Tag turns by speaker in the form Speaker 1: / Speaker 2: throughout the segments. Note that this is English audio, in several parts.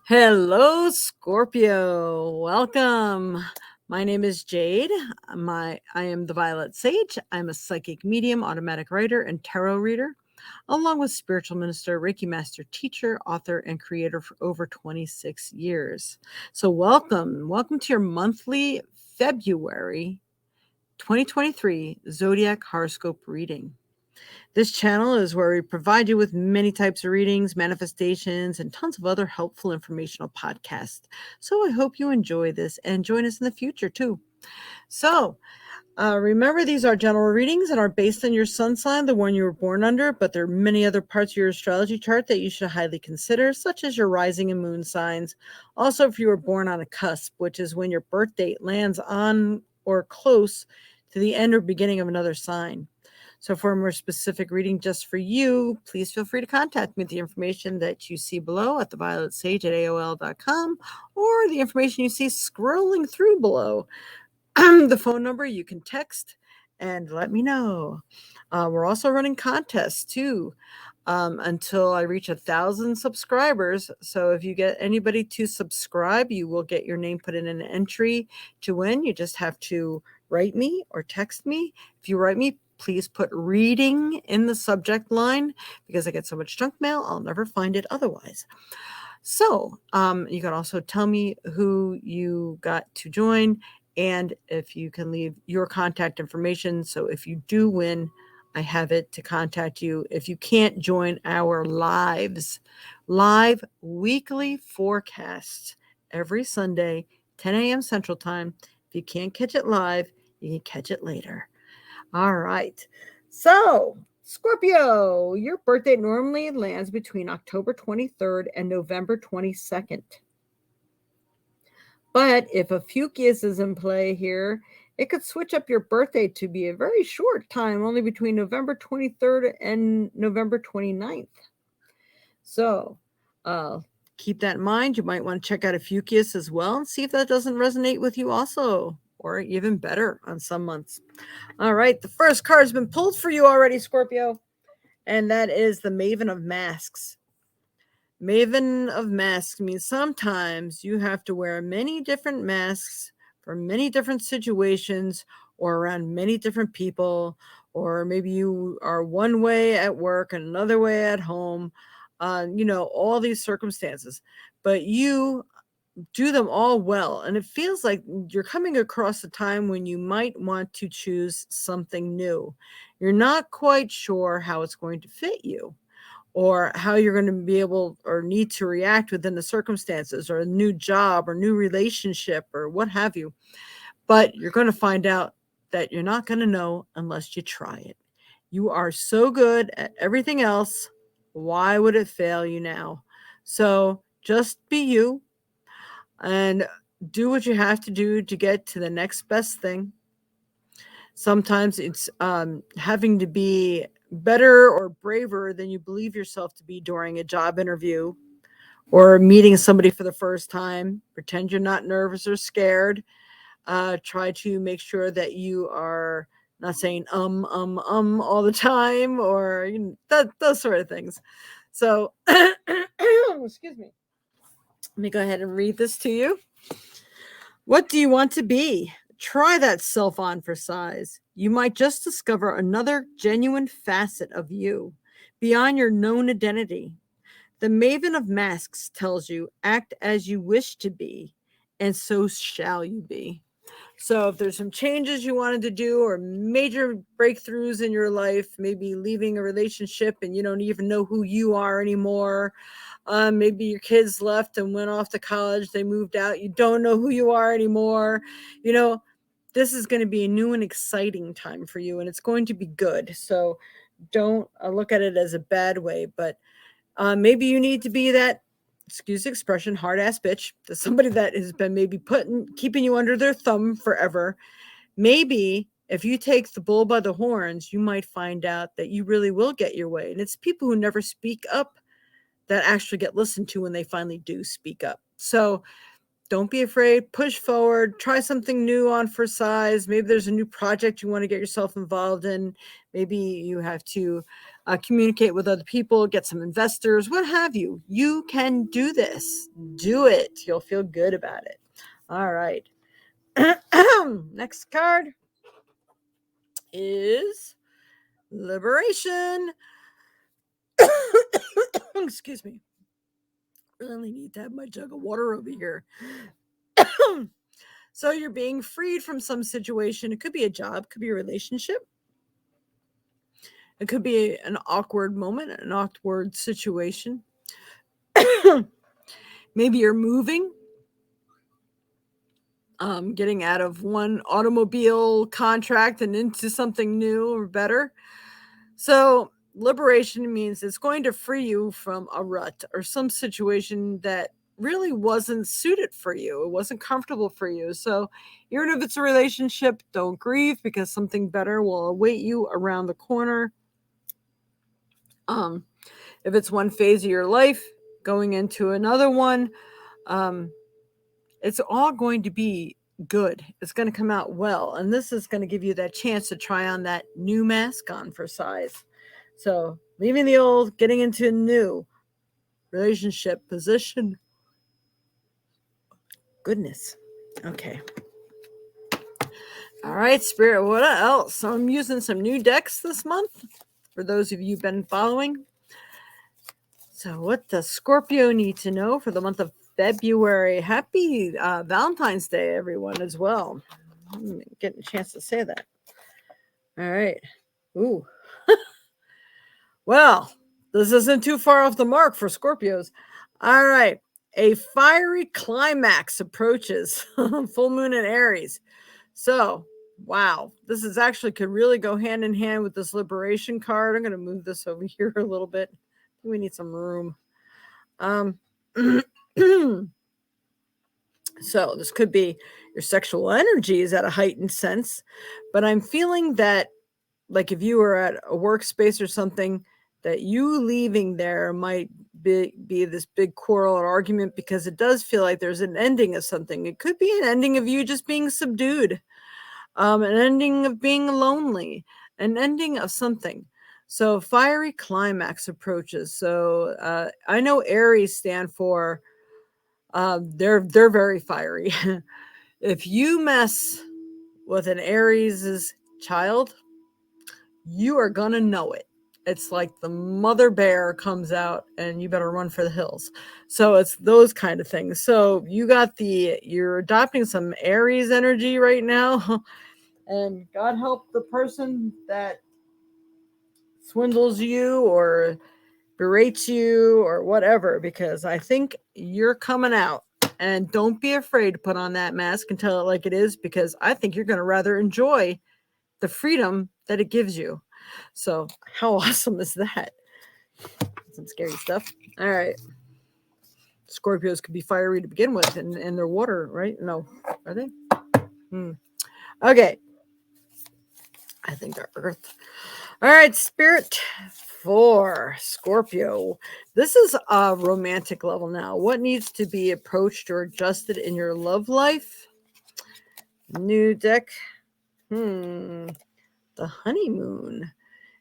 Speaker 1: Hello, Scorpio. Welcome. My name is Jade. I am the Violet Sage. I'm a psychic medium, automatic writer, and tarot reader, along with spiritual minister, Reiki master, teacher, author, and creator for over 26 years. So welcome. Welcome to your monthly February 2023 Zodiac Horoscope reading. This channel is where we provide you with many types of readings, manifestations, and tons of other helpful informational podcasts. So I hope you enjoy this and join us in the future too. So remember, these are general readings and are based on your sun sign, the one you were born under, but there are many other parts of your astrology chart that you should highly consider, such as your rising and moon signs. Also, if you were born on a cusp, which is when your birth date lands on or close to the end or beginning of another sign. So for a more specific reading just for you, please feel free to contact me with the information that you see below at thevioletsage@aol.com or the information you see scrolling through below. The phone number you can text and let me know. We're also running contests too until I reach 1,000 subscribers. So if you get anybody to subscribe, you will get your name put in an entry to win. You just have to write me or text me. If you write me, please put reading in the subject line because I get so much junk mail, I'll never find it otherwise. So you can also tell me who you got to join and if you can leave your contact information. So if you do win, I have it to contact you. If you can't join our live weekly forecast every Sunday, 10 a.m. Central Time. If you can't catch it live, you can catch it later. All right. So, Scorpio, your birthday normally lands between October 23rd and November 22nd. But if Ophiuchus is in play here, it could switch up your birthday to be a very short time, only between November 23rd and November 29th. So, keep that in mind. You might want to check out Ophiuchus as well and see if that doesn't resonate with you also, or even better on some months. All right, the first card has been pulled for you already, Scorpio, and that is the Maven of Masks. Maven of Masks means sometimes you have to wear many different masks for many different situations or around many different people, or maybe you are one way at work and another way at home, all these circumstances. But you do them all well. And it feels like you're coming across a time when you might want to choose something new. You're not quite sure how it's going to fit you or how you're going to be able or need to react within the circumstances or a new job or new relationship or what have you. But you're going to find out that you're not going to know unless you try it. You are so good at everything else. Why would it fail you now? So just be you and do what you have to do to get to the next best thing. Sometimes it's having to be better or braver than you believe yourself to be during a job interview or meeting somebody for the first time. Pretend you're not nervous or scared. Try to make sure that you are not saying all the time or those sort of things. So, excuse me. Let me go ahead and read this to you. What do you want to be? Try that self on for size. You might just discover another genuine facet of you beyond your known identity. The Maven of Masks tells you, act as you wish to be, and so shall you be. So if there's some changes you wanted to do or major breakthroughs in your life, maybe leaving a relationship and you don't even know who you are anymore. Maybe your kids left and went off to college. They moved out. You don't know who you are anymore. This is going to be a new and exciting time for you, and it's going to be good. So don't look at it as a bad way, but maybe you need to be that, excuse the expression, hard ass bitch to somebody that has been maybe keeping you under their thumb forever. Maybe if you take the bull by the horns, you might find out that you really will get your way. And it's people who never speak up that actually get listened to when they finally do speak up. So don't be afraid. Push forward. Try something new on for size. Maybe there's a new project you want to get yourself involved in. Maybe you have to communicate with other people, get some investors, what have you. You can do this. Do it. You'll feel good about it. All right. Next card is Liberation. Excuse me. Really need to have my jug of water over here. So you're being freed from some situation. It could be a job, could be a relationship. It could be an awkward moment, an awkward situation. Maybe you're moving, getting out of one automobile contract and into something new or better. So liberation means it's going to free you from a rut or some situation that really wasn't suited for you. It wasn't comfortable for you. So even if it's a relationship, don't grieve, because something better will await you around the corner. If it's one phase of your life going into another one, it's all going to be good. It's going to come out well. And this is going to give you that chance to try on that new mask on for size. So leaving the old, getting into a new relationship position. Goodness. Okay. All right, Spirit, what else? So I'm using some new decks this month for those of you who've been following. So what does Scorpio need to know for the month of February? Happy Valentine's Day, everyone, as well. I'm getting a chance to say that. All right. Ooh. Well, this isn't too far off the mark for Scorpios. All right. A fiery climax approaches. Full moon in Aries. So, wow. This is actually could really go hand in hand with this liberation card. I'm going to move this over here a little bit. We need some room. So this could be your sexual energy is at a heightened sense, but I'm feeling that, like, if you were at a workspace or something, that you leaving there might be this big quarrel or argument, because it does feel like there's an ending of something. It could be an ending of you just being subdued, an ending of being lonely, an ending of something. So fiery climax approaches. So I know Aries stand for they're very fiery. If you mess with an Aries' child, you are gonna know it. It's like the mother bear comes out and you better run for the hills. So it's those kind of things. So you're adopting some Aries energy right now. And God help the person that swindles you or berates you or whatever, because I think you're coming out. And don't be afraid to put on that mask and tell it like it is, because I think you're going to rather enjoy the freedom that it gives you. So how awesome is that? Some scary stuff. All right. Scorpios could be fiery to begin with, and they're water, right? No. Are they? Okay. I think they're earth. All right, Spirit, for Scorpio. This is a romantic level now. What needs to be approached or adjusted in your love life? New deck. The honeymoon.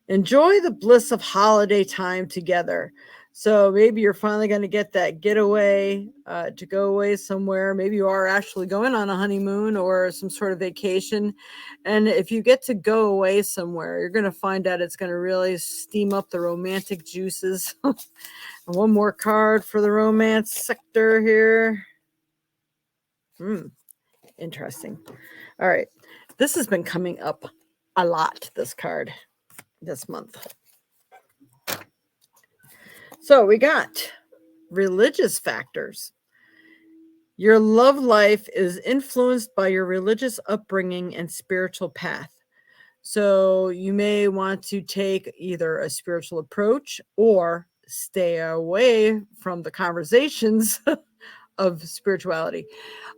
Speaker 1: Enjoy the bliss of holiday time together. So maybe you're finally going to get that getaway to go away somewhere. Maybe you are actually going on a honeymoon or some sort of vacation. And if you get to go away somewhere, you're going to find out it's going to really steam up the romantic juices. One more card for the romance sector here. Interesting. All right. This has been coming up a lot, this card, this month. So we got religious factors. Your love life is influenced by your religious upbringing and spiritual path. So you may want to take either a spiritual approach or stay away from the conversations of spirituality.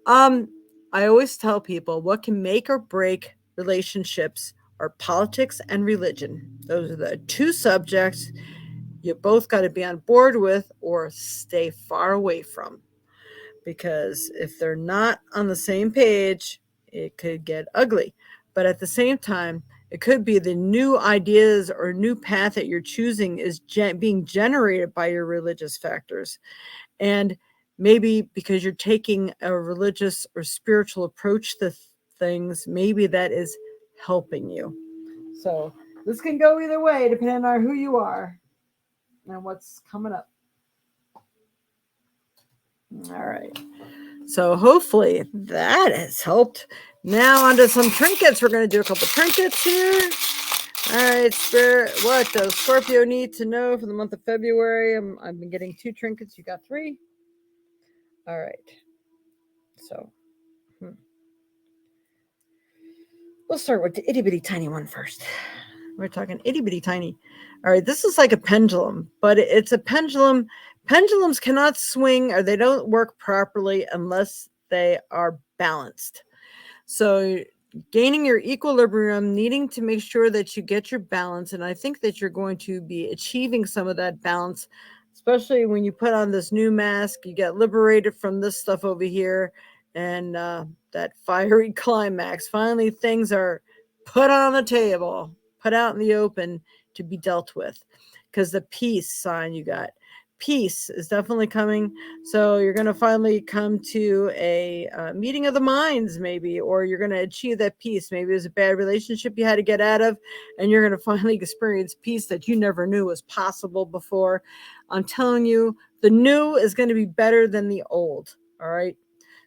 Speaker 1: I always tell people what can make or break relationships are politics and religion. Those are the two subjects you both got to be on board with or stay far away from. because if they're not on the same page, it could get ugly. But at the same time, it could be the new ideas or new path that you're choosing is being generated by your religious factors. And maybe because you're taking a religious or spiritual approach to things, maybe that is helping you. So this can go either way depending on who you are and what's coming up. All right. So hopefully that has helped. Now onto some trinkets. We're going to do a couple trinkets here. All right, Spirit, what does Scorpio need to know for the month of February? I've been getting 2 trinkets. You got 3? All right. So we'll start with the itty-bitty tiny one first. We're talking itty-bitty tiny. All right, this is like a pendulum, but it's a pendulum. Pendulums cannot swing or they don't work properly unless they are balanced. So gaining your equilibrium, needing to make sure that you get your balance. And I think that you're going to be achieving some of that balance, especially when you put on this new mask. You get liberated from this stuff over here and that fiery climax. Finally, things are put on the table, put out in the open to be dealt with, because the peace sign you got. Peace is definitely coming. So you're going to finally come to a meeting of the minds, maybe, or you're going to achieve that peace. Maybe it was a bad relationship you had to get out of, and you're going to finally experience peace that you never knew was possible before. I'm telling you, the new is going to be better than the old. All right.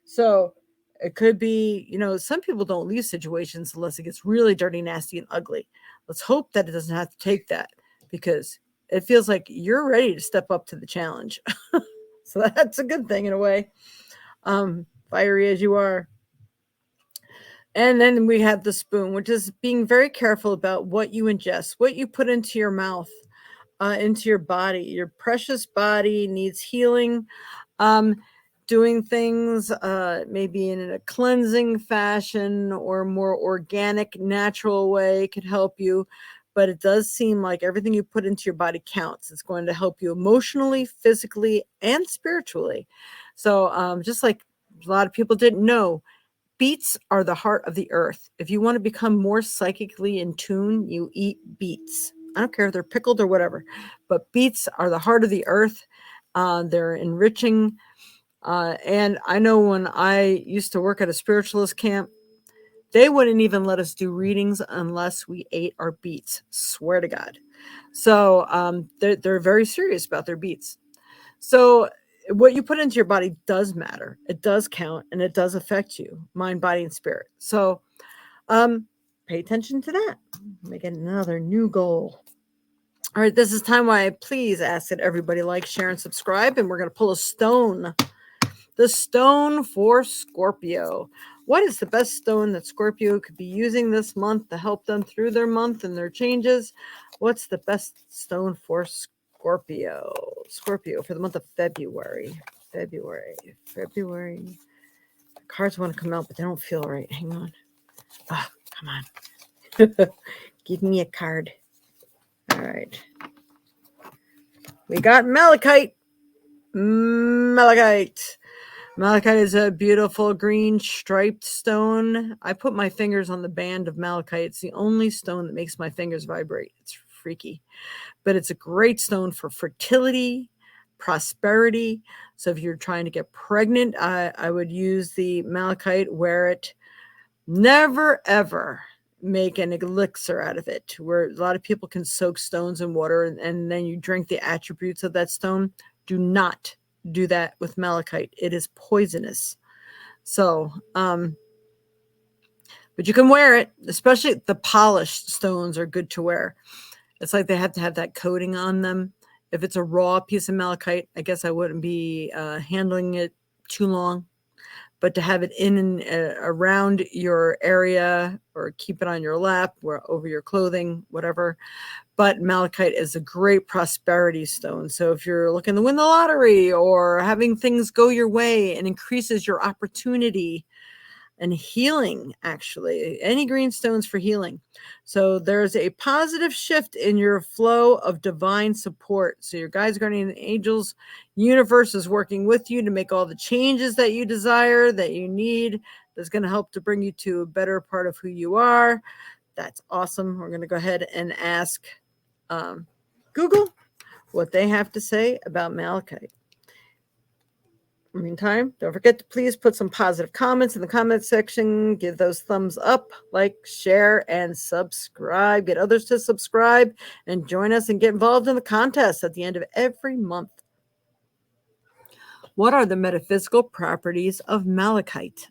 Speaker 1: So it could be, some people don't leave situations unless it gets really dirty, nasty, and ugly. Let's hope that it doesn't have to take that, because it feels like you're ready to step up to the challenge. So that's a good thing in a way, fiery as you are. And then we have the spoon, which is being very careful about what you ingest, what you put into your mouth, into your body. Your precious body needs healing. Doing things maybe in a cleansing fashion or more organic, natural way could help you. But it does seem like everything you put into your body counts. It's going to help you emotionally, physically, and spiritually. So just like a lot of people didn't know, beets are the heart of the earth. If you want to become more psychically in tune, you eat beets. I don't care if they're pickled or whatever, but beets are the heart of the earth. They're enriching. And I know when I used to work at a spiritualist camp, they wouldn't even let us do readings unless we ate our beets. Swear to God. So they're very serious about their beets. So what you put into your body does matter. It does count, and it does affect you, mind, body, and spirit. So pay attention to that. Make another new goal. All right, this is time why I please ask that everybody like, share, and subscribe. And we're going to pull a stone. The stone for Scorpio. What is the best stone that Scorpio could be using this month to help them through their month and their changes? What's the best stone for Scorpio? Scorpio for the month of February. February. The cards want to come out, but they don't feel right. Hang on. Oh, come on. Give me a card. All right. We got Malachite. Malachite is a beautiful green striped stone. I put my fingers on the band of malachite. It's the only stone that makes my fingers vibrate. It's freaky. But it's a great stone for fertility, prosperity. So if you're trying to get pregnant, I would use the malachite, wear it. Never, ever make an elixir out of it, where a lot of people can soak stones in water and then you drink the attributes of that stone. Do not do that with malachite. It is poisonous. So, but you can wear it, especially the polished stones are good to wear. It's like they have to have that coating on them. If it's a raw piece of malachite, I guess I wouldn't be handling it too long. But to have it in and around your area, or keep it on your lap or over your clothing, whatever. But malachite is a great prosperity stone. So if you're looking to win the lottery or having things go your way and increases your opportunity, and healing, actually. Any green stones for healing. So there's a positive shift in your flow of divine support. So your guides, guardian angels, universe is working with you to make all the changes that you desire, that you need. That's going to help to bring you to a better part of who you are. That's awesome. We're going to go ahead and ask Google what they have to say about malachite. In the meantime, don't forget to please put some positive comments in the comment section. Give those thumbs up, like, share, and subscribe. Get others to subscribe and join us and get involved in the contest at the end of every month. What are the metaphysical properties of malachite?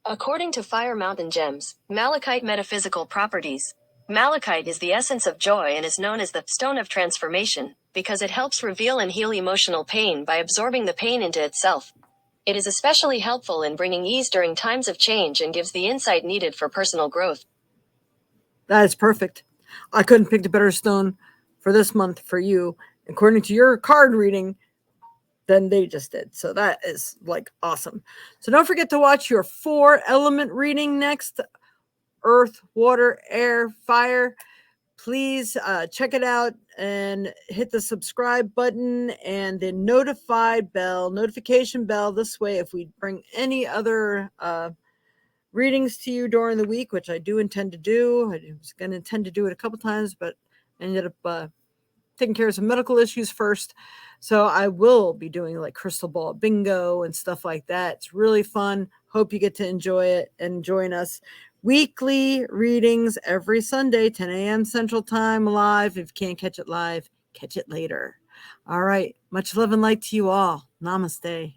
Speaker 2: According to Fire Mountain Gems, malachite metaphysical properties. Malachite is the essence of joy and is known as the stone of transformation, because it helps reveal and heal emotional pain by absorbing the pain into itself. It is especially helpful in bringing ease during times of change and gives the insight needed for personal growth.
Speaker 1: That is perfect. I couldn't pick a better stone for this month for you, according to your card reading, than they just did. So that is like awesome. So don't forget to watch your 4 element reading next: earth, water, air, fire. Please check it out and hit the subscribe button and the notification bell. This way, if we bring any other readings to you during the week, which I do intend to do, I was going to intend to do it a couple times, but I ended up taking care of some medical issues first. So I will be doing like crystal ball bingo and stuff like that. It's really fun. Hope you get to enjoy it and join us. Weekly readings every Sunday, 10 a.m. Central Time, live. If you can't catch it live, catch it later. All right. Much love and light to you all. Namaste.